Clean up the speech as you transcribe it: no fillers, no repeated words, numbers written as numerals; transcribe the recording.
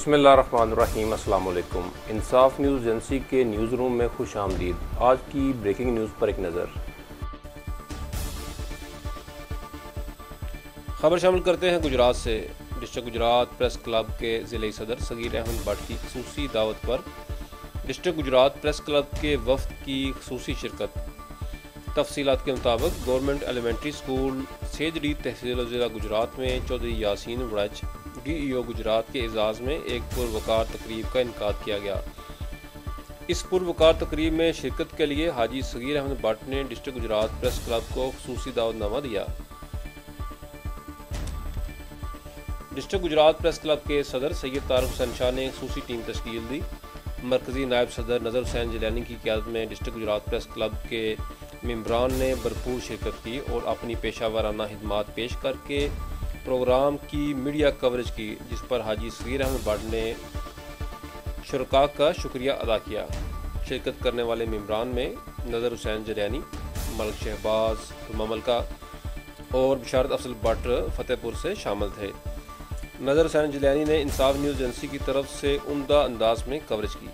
बिस्मिल्लाहिर्रहमानिर्रहीम। अस्सलाम वालेकुम। इंसाफ न्यूज़ एजेंसी के न्यूज़ रूम में खुश आमदीद। आज की ब्रेकिंग न्यूज़ पर एक नज़र। खबर शामिल करते हैं गुजरात से। डिस्ट्रिक्ट गुजरात प्रेस क्लब के ज़िले सदर सगीर अहमद भट्ट की खसूसी दावत पर डिस्ट्रिक्ट गुजरात प्रेस क्लब के वफ़द की खसूसी शिरकत। तफसीलात के मुताबिक गवर्नमेंट एलिमेंट्री स्कूल सेजड़ी तहसील ज़िला गुजरात में चौधरी यासीन वड़च DEO गुजरात के एजाज़ में एक पुरवकार तकरीब का इनकाद किया गया। इस पुरवकार तकरीब में शिरकत के लिए हाजी सगीर अहमद भट्ट ने डिस्ट्रिक्ट गुजरात प्रेस क्लब को खसूसी दावतनामा दिया। डिस्ट्रिक्ट गुजरात प्रेस क्लब के सदर सैयद तारिक हुसैन शाह ने खसूसी टीम तश्कील दी। मरकज़ी नायब सदर नज़र हुसैन जिलानी की क़यादत में डिस्ट्रिक्ट गुजरात प्रेस क्लब के मेंबरान ने भरपूर शिरकत की और अपनी पेशा वाराना खिदमात पेश करके प्रोग्राम की मीडिया कवरेज की, जिस पर हाजी सगीर अहमद भट्ट ने शुरका का शुक्रिया अदा किया। शिरकत करने वाले मेंबरान में नज़र हुसैन जिलानी, मलिक शहबाज ममलका और बिशारत अफजल भट्ट फतेहपुर से शामिल थे। नज़र हुसैन जिलानी ने इंसाफ न्यूज़ एजेंसी की तरफ से उम्दा अंदाज में कवरेज की।